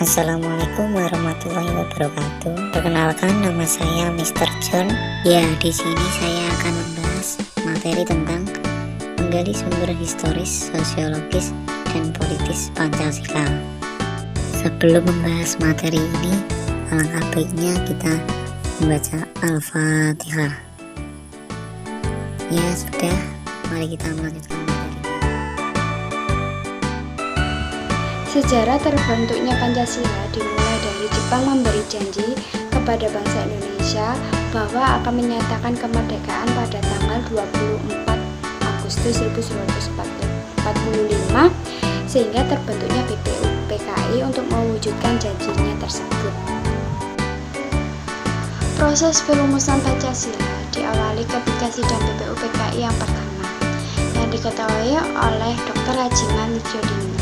Assalamualaikum warahmatullahi wabarakatuh. Perkenalkan, nama saya Mr. John. Ya, di sini saya akan membahas materi tentang menggali sumber historis, sosiologis, dan politis Pancasila. Sebelum membahas materi ini, alangkah baiknya kita membaca Al-Fatihah. Ya sudah, mari kita melanjutkan materi. Sejarah terbentuknya Pancasila dimulai dari Jepang memberi janji kepada bangsa Indonesia bahwa akan menyatakan kemerdekaan pada tanggal 24 Agustus 1945 sehingga terbentuknya BPU PKI untuk mewujudkan janjinya tersebut. Proses perumusan Pancasila diawali ketika sidang BPU PKI yang pertama yang diketahui oleh Dr. Hajiman Widyodiningrat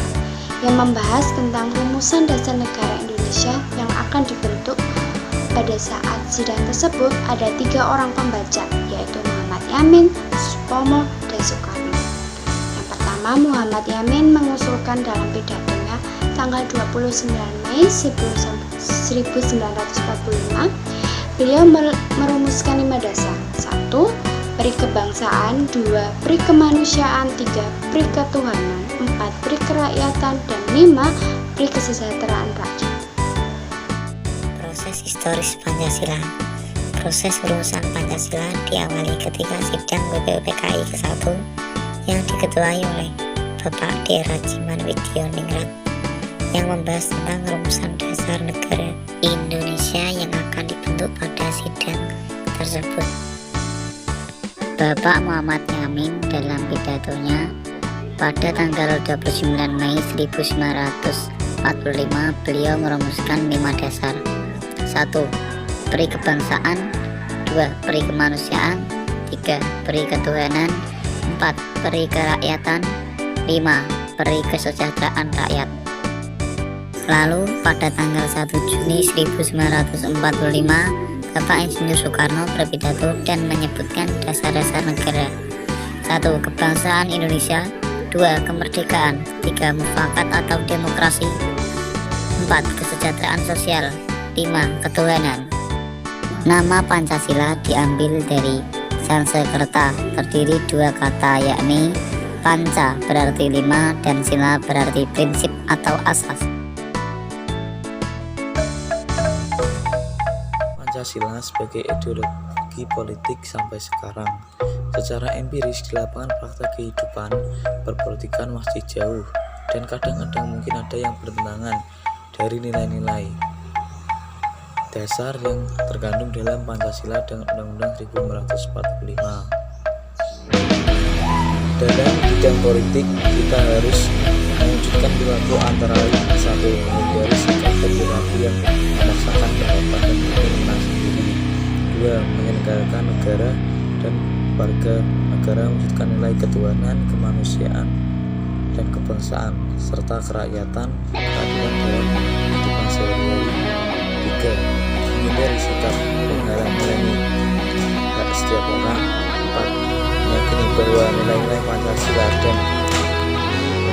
yang membahas tentang rumusan dasar negara Indonesia yang akan dibentuk. Pada saat sidang tersebut ada 3 orang pembaca, yaitu Muhammad Yamin, Supomo, dan Soekarno. Yang pertama, Muhammad Yamin mengusulkan dalam pidatonya tanggal 29 Mei 1945, beliau merumuskan 5 dasar. 1. Peri kebangsaan, 2. Peri kemanusiaan, 3. Peri ketuhanan, 4. Peri kerakyatan, dan 5. Peri kesejahteraan rakyat. Proses historis Pancasila. Proses perumusan Pancasila diawali ketika sidang BPU PKI ke-1 yang diketuai oleh Bapak D. Hajiman Widyodiningrat yang membahas tentang rumusan dasar negara Indonesia yang akan dibentuk pada sidang tersebut. Bapak Muhammad Yamin dalam pidatonya pada tanggal 29 Mei 1945 beliau merumuskan 5 dasar. 1. Peri kebangsaan, 2. Peri kemanusiaan, 3. Peri ketuhanan, 4. Peri kerakyatan, 5. Peri kesejahteraan rakyat. Lalu pada tanggal 1 Juni 1945 Bapak Insinyur Soekarno berpidato dan menyebutkan dasar-dasar negara. 1. Kebangsaan Indonesia, 2. Kemerdekaan, 3. Mufakat atau demokrasi, 4. Kesejahteraan sosial, 5. Ketuhanan. Nama Pancasila diambil dari Sanskerta, terdiri 2 kata yakni Panca berarti 5 dan Sila berarti prinsip atau asas. Pancasila sebagai ideologi politik sampai sekarang. Secara empiris di lapangan praktek kehidupan berpolitikan masih jauh dan kadang-kadang mungkin ada yang bertentangan dari nilai-nilai dasar yang terkandung dalam Pancasila dan Undang-Undang 1945. Dalam bidang politik kita harus mewujudkan perilaku antara lain: 1. Menghindari sikap berperilaku yang memaksakan pendapat dan keinginan sendiri. 2. Menyelenggarakan negara dan warga negara mewujudkan nilai ketuhanan, kemanusiaan, dan kebangsaan serta kerakyatan, keadilan dalam kehidupan sehari-hari. 3. Menghindari sikap menghalang-halangi hak setiap orang. 4. Meyakini bahwa nilai-nilai Pancasila dan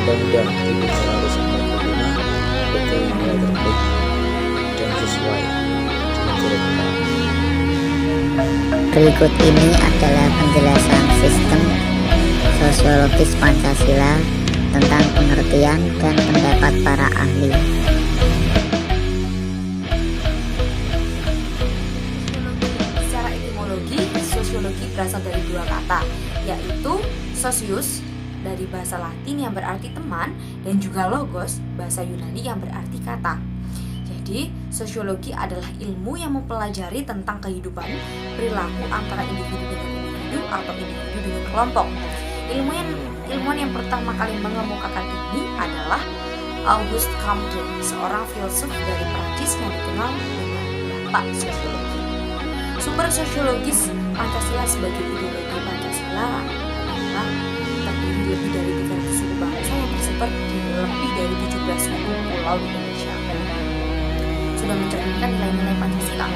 Undang-Undang 1945 sebagai nilai terbaik dan sesuai dengan nilai kita. Berikut ini adalah penjelasan sistem sosiologis Pancasila tentang pengertian dan pendapat para ahli. Secara etimologi, sosiologi berasal dari 2 kata, yaitu sosius dari bahasa Latin yang berarti teman dan juga logos bahasa Yunani yang berarti kata. Jadi, sosiologi adalah ilmu yang mempelajari tentang kehidupan perilaku antara individu dengan individu atau individu dengan kelompok. Ilmuwan yang pertama kali mengemukakan ini adalah Auguste Comte, seorang filsuf dari Prancis yang dikenal dengan Bapak Sosiologi. Sumber sosiologis Pancasila sebagai ideologi Pancasila adalah terdiri lebih dari 300 suku bangsa yang tersebar di lebih dari 17 suku pulau di Indonesia. Sudah mencerminkan nilai-nilai Pancasila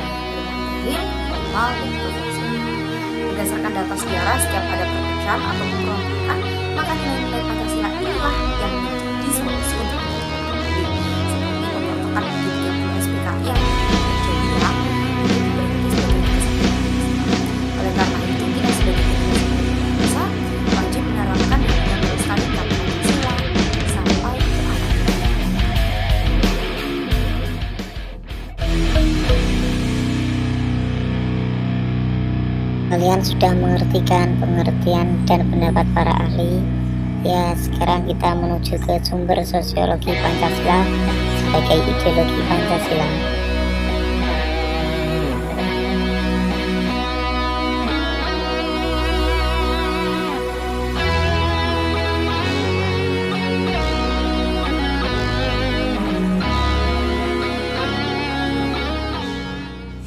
real, formal, dan provinsi. Berdasarkan data sejarah, setiap ada perpecahan atau pemberontakan, maka nilai-nilai Pancasila inilah yang menjadi solusi untuk membangun kembali, seperti pemberontakan Kalian sudah mengerti kan pengertian dan pendapat para ahli? Ya, sekarang kita menuju ke sumber sosiologi Pancasila sebagai ideologi Pancasila.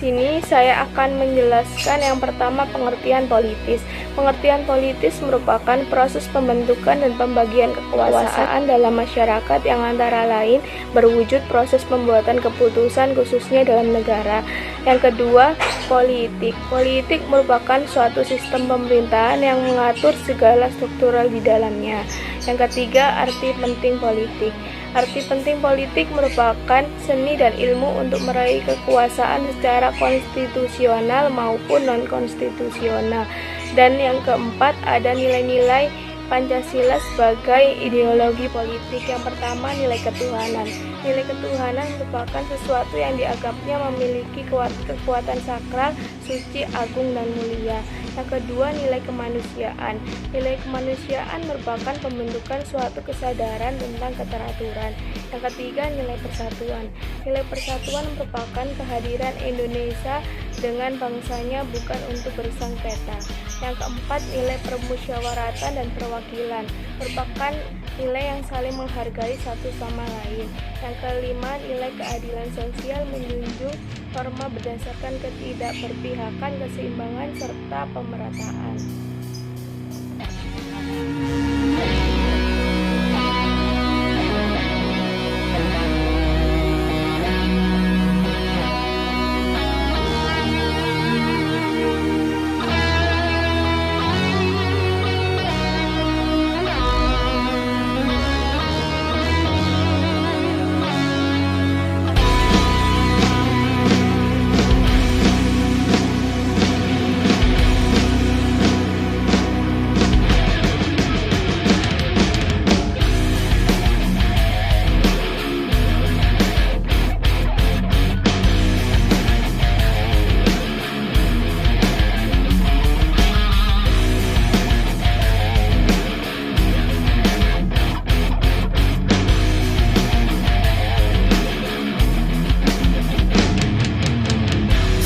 Sini saya akan menjelaskan yang pertama pengertian politis. Pengertian politis merupakan proses pembentukan dan pembagian kekuasaan dalam masyarakat yang antara lain berwujud proses pembuatan keputusan khususnya dalam negara. Yang kedua, politik. Politik merupakan suatu sistem pemerintahan yang mengatur segala struktural di dalamnya. Yang ketiga, arti penting politik. Arti penting politik merupakan seni dan ilmu untuk meraih kekuasaan secara konstitusional maupun non-konstitusional. Dan yang keempat, ada nilai-nilai Pancasila sebagai ideologi politik. Yang pertama, nilai ketuhanan. Nilai ketuhanan merupakan sesuatu yang dianggapnya memiliki kekuatan sakral, suci, agung, dan mulia. Yang kedua, nilai kemanusiaan. Nilai kemanusiaan merupakan pembentukan suatu kesadaran tentang keteraturan. Yang ketiga, nilai persatuan. Nilai persatuan merupakan kehadiran Indonesia dengan bangsanya bukan untuk bersengketa. Yang keempat, nilai permusyawaratan dan perwakilan merupakan nilai yang saling menghargai satu sama lain. Yang kelima, nilai keadilan sosial menjunjung norma berdasarkan ketidakberpihakan, keseimbangan, serta pemerataan.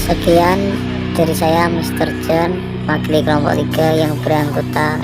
Sekian dari saya, Mr. John, wakili kelompok 3 yang beranggota